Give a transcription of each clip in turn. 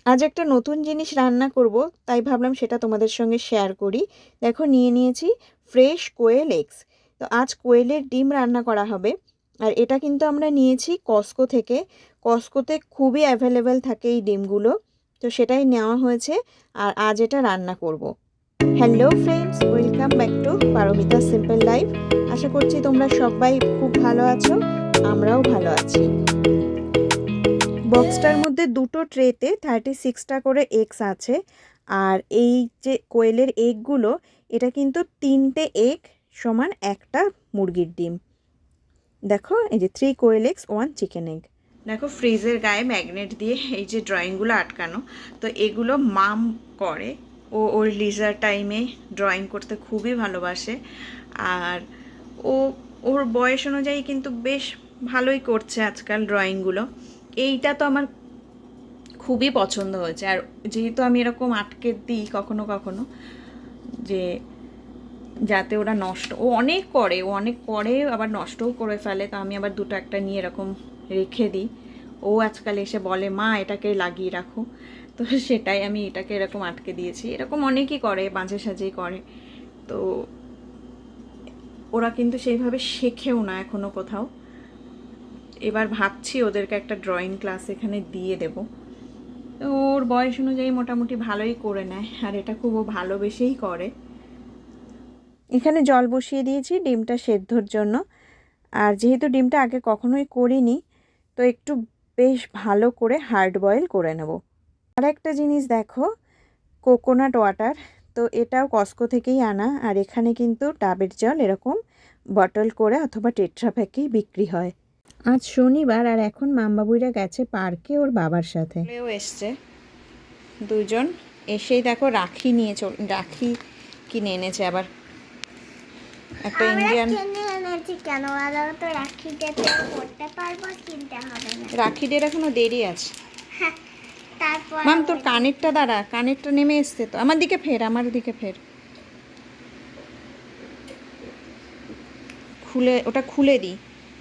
আজ একটা নতুন জিনিস রান্না করব, তাই ভাবলাম সেটা তোমাদের সঙ্গে শেয়ার করি। দেখো নিয়ে নিয়েছি ফ্রেশ কোয়েল এগস। তো আজ কোয়েলের ডিম রান্না করা হবে। আর এটা কিন্তু আমরা নিয়েছি কস্কো থেকে। কস্কোতে খুবই অ্যাভেলেবেল থাকে এই ডিমগুলো, তো সেটাই নেওয়া হয়েছে। আর আজ এটা রান্না করব। Hello friends, welcome back to Paromita simple life. আশা করছি তোমরা সবাই খুব ভালো আছো, আমরাও ভালো আছি। বক্সটার মধ্যে দুটো ট্রেতে 36টা করে এগস আছে। আর এই যে কোয়েলের এগগুলো, এটা কিন্তু 3টে এগ সমান একটা মুরগির ডিম। দেখো এই যে 3 কোয়েল এগস 1 চিকেন এগ। দেখো ফ্রিজের গায়ে ম্যাগনেট দিয়ে এই যে ড্রয়িংগুলো আটকানো। তো এগুলো মাম করে। ওর লিজার টাইমে ড্রয়িং করতে খুবই ভালোবাসে। আর ওর বয়স অনুযায়ী কিন্তু বেশ ভালোই করছে আজকাল ড্রয়িংগুলো। এইটা তো আমার খুবই পছন্দ হয়েছে। আর যেহেতু আমি এরকম আটকে দিই কখনো কখনো, যে যাতে ওরা নষ্ট, ও অনেক করে আবার নষ্টও করে ফেলে, তো আমি আবার দুটো একটা নিয়ে এরকম রেখে দিই। ও আজকাল এসে বলে মা এটাকে লাগিয়ে রাখো, তো সেটাই আমি এটাকে এরকম আটকে দিয়েছি। এরকম অনেকেই করে, মাঝে সাঝেই করে। তো ওরা কিন্তু সেইভাবে শেখেও না এখনও কোথাও। এবার ভাবছি ওদেরকে একটা ড্রয়িং ক্লাস এখানে দিয়ে দেবো। তো ওর বয়স অনুযায়ী মোটামুটি ভালোই করে নেয়, আর এটা খুব ও ভালোবেসেই করে। এখানে জল বসিয়ে দিয়েছি ডিমটা সেদ্ধর জন্য। আর যেহেতু ডিমটা আগে কখনোই করিনি, তো একটু বেশ ভালো করে হার্ড বয়েল করে নেব। আর একটা জিনিস দেখো, কোকোনাট ওয়াটার। তো এটাও কস্কো থেকেই আনা। আর এখানে কিন্তু ডাবের জল এরকম বটল করে অথবা টেট্রা প্যাকেই বিক্রি হয়। আজ শনিবার, আর এখন মামবাবুইরা গেছে পার্কে ওর বাবার সাথে। এসছে দুজন, এসেই দেখো রাখি নিয়ে রাখি কিনে এনেছে আবার একটা ইন্ডিয়ান। রাখি ডের এখনো দেরি আছে। মাম তোর কানেরটা দাঁড়া, কানেরটা নেমে এসছে তো। আমার দিকে ফের, আমার দিকে ফের। ওটা খুলে দিই,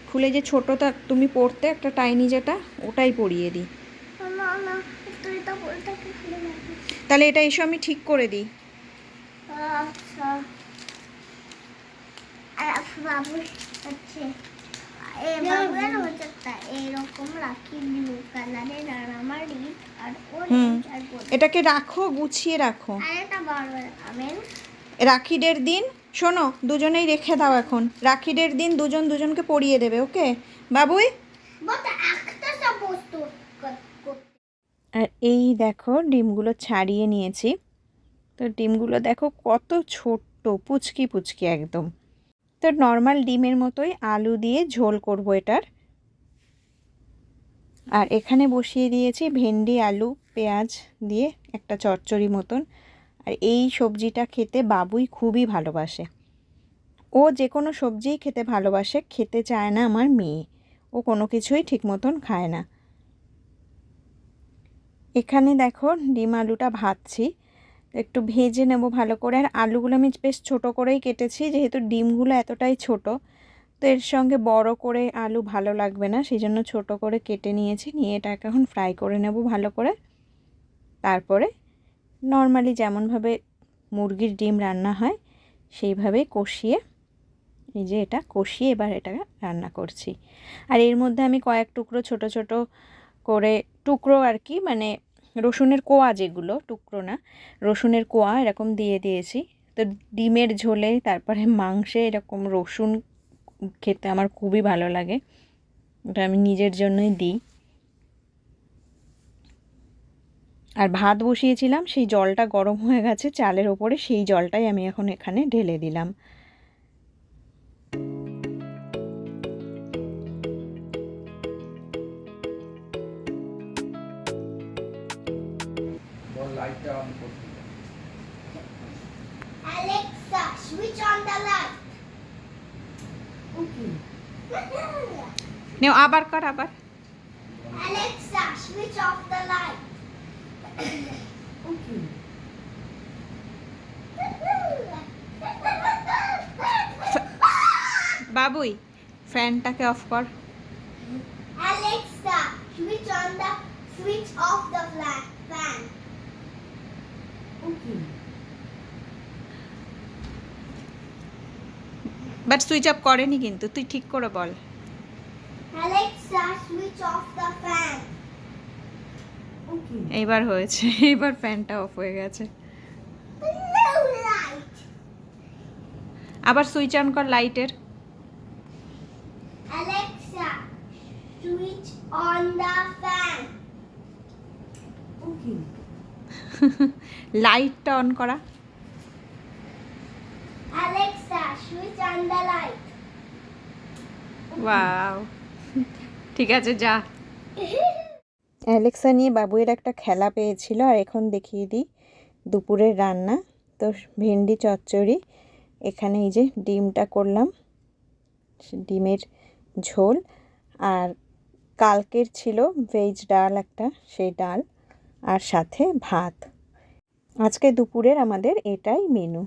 খুলে যে ছোটটা তুমি পরতে একটা টাইনি যেটা, ওটাই পরিয়ে দিই। তাহলে এটা এসে আমি ঠিক করে দিই। এটাকে রাখো, গুছিয়ে রাখো। রাখি ডের দিন শোনো, দুজনেই রেখে দাও এখন। রাখি ডের দিন দুজন দুজনকে পরিয়ে দেবে, ওকে বাবুই? আর এই দেখো ডিমগুলো ছাড়িয়ে নিয়েছি। তো ডিমগুলো দেখো কত ছোট্ট, পুচকি পুচকি একদম। তো নর্মাল ডিমের মতোই আলু দিয়ে ঝোল করব এটার। আর এখানে বসিয়ে দিয়েছি ভেন্ডি, আলু, পেঁয়াজ দিয়ে একটা চচ্চড়ি মতন। আর এই সবজিটা খেতে বাবুই খুবই ভালোবাসে। ও যে কোনো সবজিই খেতে ভালোবাসে, খেতে চায় না আমার মেয়ে। ও কোনো কিছুই ঠিক মতন খায় না। এখানে দেখো ডিম আলুটা ভাজছি, একটু ভেজে নেব ভালো করে। আর আলুগুলো আমি বেশ ছোট করেই কেটেছি, যেহেতু ডিমগুলো এতটাই ছোট, তো এর সঙ্গে বড় করে আলু ভালো লাগবে না, সেই জন্য ছোটো করে কেটে নিয়েছি। নিয়ে এটাকে এখন ফ্রাই করে নেব ভালো করে। তারপরে নর্মালি যেমনভাবে মুরগির ডিম রান্না হয় সেইভাবেই কষিয়ে, এই যে এটা কষিয়ে এবার এটা রান্না করছি। আর এর মধ্যে আমি কয়েক টুকরো ছোট ছোট করে, টুকরো আর কি, মানে রসুনের কোয়া, যেগুলো টুকরো না, রসুনের কোয়া এরকম দিয়ে দিয়েছি। তো ডিমের ঝোলে তারপরে মাংসে এরকম রসুন খেতে আমার খুবই ভালো লাগে, ওটা আমি নিজের জন্যই দিই। আর ভাত বসিয়েছিলাম, সেই জলটা গরম হয়ে গেছে চালের ওপরে, সেই জলটাই আমি এখন এখানে ঢেলে দিলাম। Alexa, switch on the light. Okay. নেও আবার কর, আবার। Alexa, switch off the light. Okay. বাবুই ফ্যানটাকে অফ কর। Alexa, switch off the fan. fan. Okay. But switch off করেনি কিন্তু, তুই ঠিক করে বল। Alexa, switch off the fan. Okay. এইবার হয়েছে, এবার ফ্যানটা অফ হয়ে গেছে। No light. আবার সুইচ অন কর লাইটের। Alexa, switch on the fan. Okay. লাইটটা অন করা। Alexa, switch on the light. Wow, ঠিক আছে যা। অ্যালেক্সা নিয়ে বাবুয়ের একটা খেলা পেয়েছিল। আর এখন দেখিয়ে দিই দুপুরের রান্না। তো ভেন্ডি চচ্চড়ি, এখানে এই যে ডিমটা করলাম, ডিমের ঝোল, আর কালকের ছিল ভেজ ডাল একটা, সেই ডাল, আর সাথে ভাত। আজকে দুপুরের আমাদের এটাই মেনু।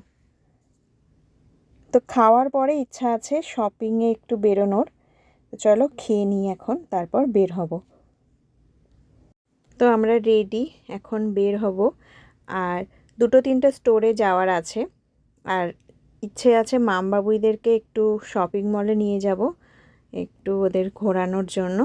তো খাওয়ার পরে ইচ্ছা আছে শপিংয়ে একটু বেরোনোর। তো চলো খেয়ে নিই এখন, তারপর বের হব। তো আমরা রেডি, এখন বের হব। আর 2-3টা স্টোরে যাওয়ার আছে। আর ইচ্ছে আছে মামবাবুইদেরকে একটু শপিং মলে নিয়ে যাব, একটু ওদের ঘোরানোর জন্য।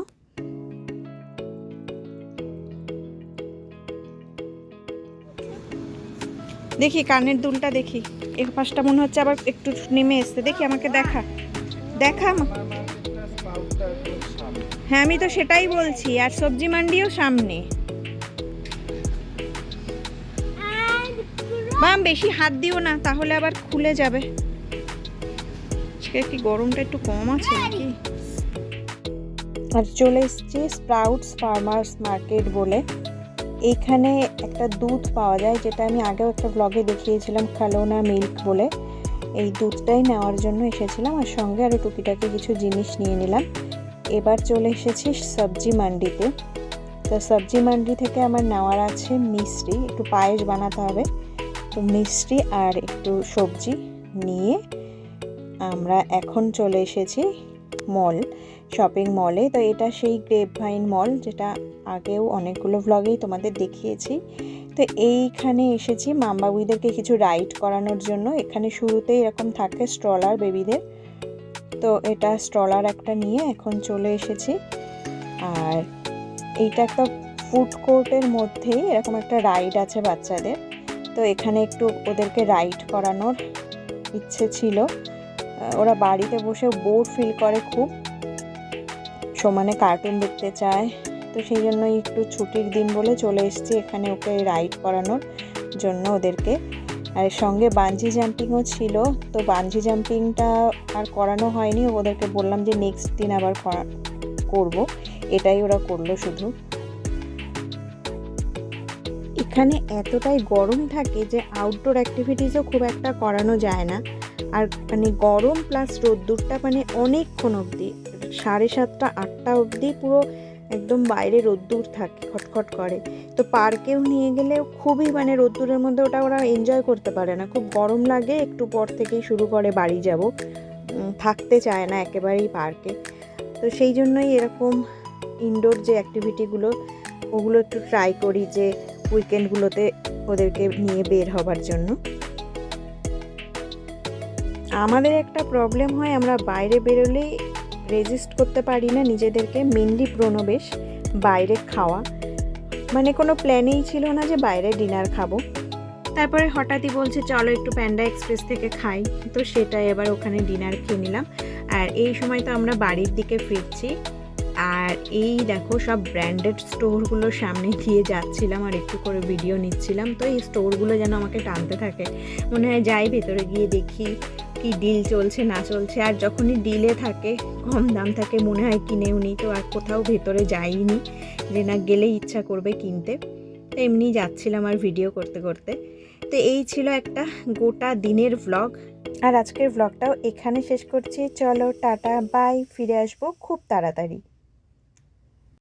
দেখি কানের দুলটা দেখি, এক পাশটা মনে হচ্ছে আবার একটু নেমে এসছে। দেখি আমাকে দেখা দেখা। হ্যাঁ আমি তো সেটাই বলছি। আর সবজি মান্ডিও সামনে। বাম বেশি হাত দিও না, তাহলে আবার খুলে যাবে। কি গরমটা একটু কম আছে নাকি? আর চলে এসেছি স্প্রাউটস ফার্মার্স মার্কেট বলে। এইখানে একটা দুধ পাওয়া যায়, যেটা আমি আগেও একটা ব্লগে দেখিয়েছিলাম, খালোনা মিল্ক বলে। এই দুধটাই নেওয়ার জন্য এসেছিলাম, আর সঙ্গে আরও টুকিটাকি কিছু জিনিস নিয়ে নিলাম। এবার চলে এসেছি সবজি মান্ডিতে। তো সবজি মান্ডি থেকে আমার নেওয়ার আছে মিষ্টি, একটু পায়েস বানাতে হবে। তো মিষ্টি আর একটু সবজি নিয়ে আমরা এখন চলে এসেছি মল, শপিং মলে। তো এটা সেই গ্রেপভাইন মল, যেটা আগেও অনেকগুলো ভ্লগেই তোমাদের দেখিয়েছি। তো এইখানে এসেছি মামবাবুইদেরকে কিছু রাইড করানোর জন্য। এখানে শুরুতেই এরকম থাকে স্ট্রলার বেবিদের। তো এটা স্ট্রলার একটা নিয়ে এখন চলে এসেছি। আর এইটা একটা ফুড কোর্টের মধ্যেই এরকম একটা রাইড আছে বাচ্চাদের। তো এখানে একটু ওদেরকে রাইড করানোর ইচ্ছে ছিল। ওরা বাড়িতে বসে বোর ফিল করে খুব, সমানে কার্টুন দেখতে চায়। তো সেই জন্যই একটু ছুটির দিন বলে চলে এসেছি এখানে ওকে রাইড করানোর জন্য ওদেরকে। আর সঙ্গে বাঞ্জি জাম্পিংও ছিল। তো বাঞ্জি জাম্পিংটা আর করানো হয়নি, ওদেরকে বললাম যে নেক্সট দিন আবার করব। এটাই ওরা করলো শুধু। এখানে এতটাই গরম থাকে যে আউটডোর অ্যাক্টিভিটিসও খুব একটা করানো যায় না। আর মানে গরম প্লাস রোদ্দুরটা মানে অনেকক্ষণ অবধি, 7:30, 8টা অবধি পুরো একদম বাইরে রোদ্দুর থাকে, খটখট করে। তো পার্কেও নিয়ে গেলেও খুবই মানে রোদ্দুরের মধ্যে ওটা ওরা এনজয় করতে পারে না, খুব গরম লাগে। একটু পর থেকেই শুরু করে বাড়ি যাব, থাকতে চায় না একেবারেই পার্কে। তো সেই জন্যই এরকম ইনডোর যে অ্যাক্টিভিটিগুলো, ওগুলো একটু ট্রাই করি যে উইকেন্ডগুলোতে ওদেরকে নিয়ে বের হবার জন্য। আমাদের একটা প্রবলেম হয়, আমরা বাইরে বেরোলেই রেজিস্ট করতে পারি না নিজেদেরকে, মেনলি প্রণবেশ বাইরে খাওয়া। মানে কোনো প্ল্যানেই ছিল না যে বাইরে ডিনার খাবো। তারপরে হঠাৎই বলছে চলো একটু প্যান্ডা এক্সপ্রেস থেকে খাই। তো সেটাই এবার ওখানে ডিনার খেয়ে নিলাম। আর এই সময় তো আমরা বাড়ির দিকে ফিরছি। আর এই দেখো সব ব্র্যান্ডেড স্টোরগুলোর সামনে দিয়ে যাচ্ছিলাম আর একটু করে ভিডিও নিচ্ছিলাম। তো এই স্টোরগুলো যেন আমাকে টানতে থাকে, মনে হয় যাই ভেতরে গিয়ে দেখি কি ডিল চলছে না চলছে। আর যখনই ডিলে থাকে, কম দাম থাকে, মনে হয় কিনেও নিই। তো আর কোথাও ভেতরে যাইনি যে না গেলেই ইচ্ছা করবে কিনতে। তো এমনি যাচ্ছিলাম আর ভিডিও করতে করতে। তো এই ছিল একটা গোটা দিনের ভ্লগ। আর আজকের ভ্লগটাও এখানে শেষ করছি। চলো টাটা বাই, ফিরে আসবো খুব তাড়াতাড়ি।